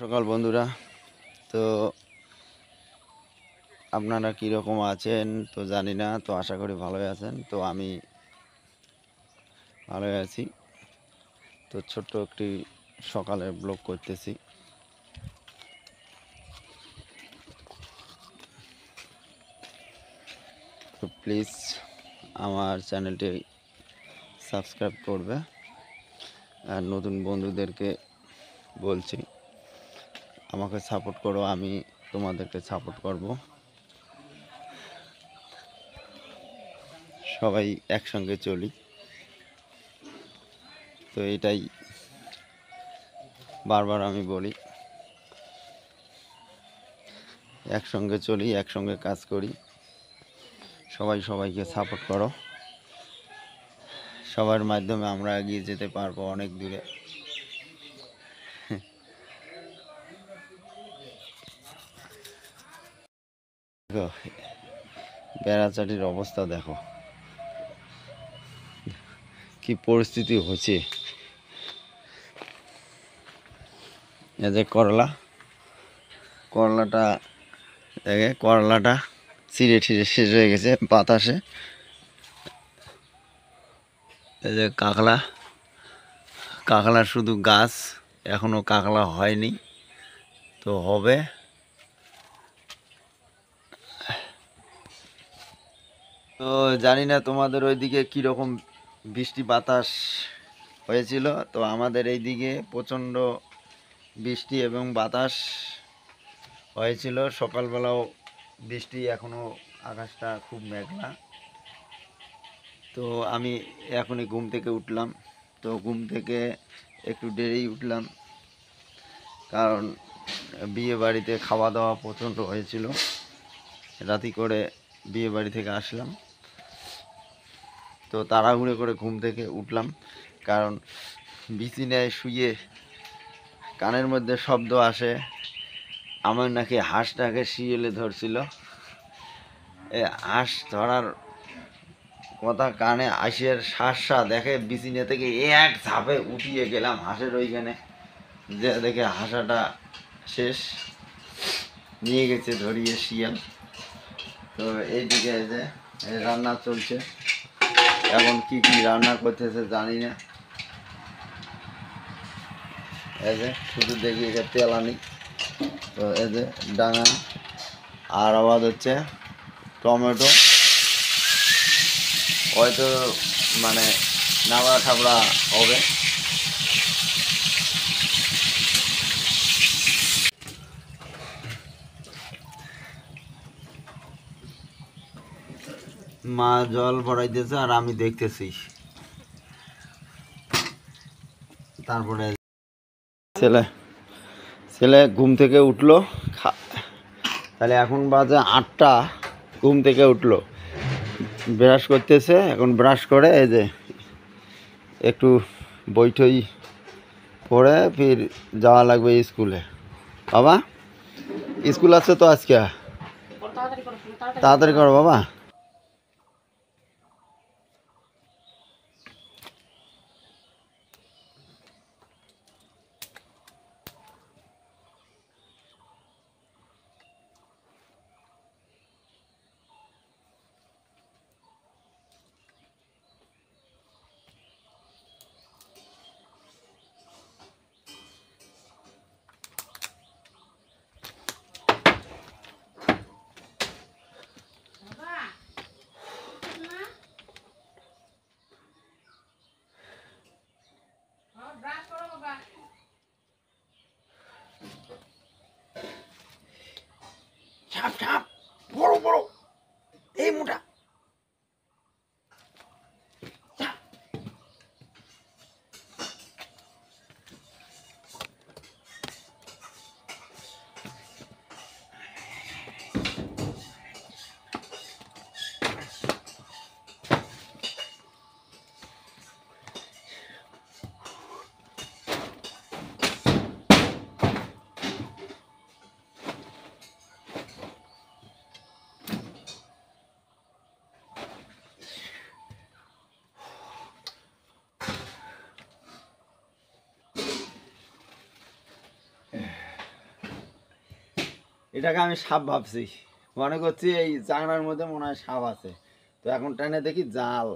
সকাল বন্ধুরা, তো আপনারা কীরকম আছেন তো জানি না। তো আশা করি ভালোই আছেন। তো আমি ভালোই আছি। তো ছোট্ট একটি সকালের ব্লগ করতেছি। তো প্লিজ আমার চ্যানেলটি সাবস্ক্রাইব করবে। আর নতুন বন্ধুদেরকে বলছি, আমাকে সাপোর্ট করো, আমি তোমাদেরকে সাপোর্ট করব। সবাই একসঙ্গে চলি। তো এটাই বারবার আমি বলি, একসঙ্গে চলি, একসঙ্গে কাজ করি। সবাই সবাইকে সাপোর্ট করো। সবার মাধ্যমে আমরা এগিয়ে যেতে পারবো অনেক দূরে। বেড়াচাটির অবস্থা দেখো, কি পরিস্থিতি হয়েছে। এই যে করলাটা দেখে, করলাটা ছিঁড়ে ঠিড়ে শেষ হয়ে গেছে বাতাসে। এই যে কাঁকড়ার শুধু গাছ, এখনো কাঁকড়া হয়নি, তো হবে। তো জানি না তোমাদের ওইদিকে কীরকম বৃষ্টি বাতাস হয়েছিল। তো আমাদের এইদিকে প্রচণ্ড বৃষ্টি এবং বাতাস হয়েছিল। সকালবেলাও বৃষ্টি, এখনও আকাশটা খুব মেঘলা। তো আমি এখনই ঘুম থেকে উঠলাম। তো ঘুম থেকে একটু দেরি উঠলাম, কারণ বিয়ে বাড়িতে খাওয়া দাওয়া প্রচণ্ড হয়েছিল। রাতি করে বিয়ে বাড়ি থেকে আসলাম, তো তাড়াহুড়ো করে ঘুম থেকে উঠলাম, কারণ বিছানায় শুয়ে কানের মধ্যে শব্দ আসে। আমার নাকি হাঁসটাকে শিয়ালে ধরছিল। এই হাঁস ধরার কথা কানে আসিয়ার শ্বাসা দেখে বিছানা থেকে এক ঝাঁপে উঠিয়ে গেলাম হাঁসের ওইখানে, যে দেখে হাঁসাটা শেষ, নিয়ে গেছে ধরিয়ে শিয়াল। তো এইদিকে যে রান্না চলছে, এখন কি কি রান্না করতেছে জানি না। এই যে শুধু দেখি এটা তেলানি। তো এই যে ডাঙা, আর আওয়াজ হচ্ছে টমেটো, হয়তো মানে নাবড়া ঠাবড়া হবে। মা জল ভরাইতেছে আর আমি দেখতেছি। তারপরে ছেলে ঘুম থেকে উঠলো, তাহলে এখন বাজে 8টা। ঘুম থেকে উঠলো, ব্রাশ করতেছে। এখন ব্রাশ করে এই যে একটু বইটই পড়ে ফির যাওয়া লাগবে স্কুলে। বাবা স্কুল আছে তো আজকে, তাড়াতাড়ি করো বাবা। সাপ সাপ, বড় বড়, এই মোটা। এটাকে আমি সাপ ভাবছি, মনে করছি এই চাংড়ার মধ্যে মনে হয় সাপ আছে। তো এখন টেনে দেখি জাল।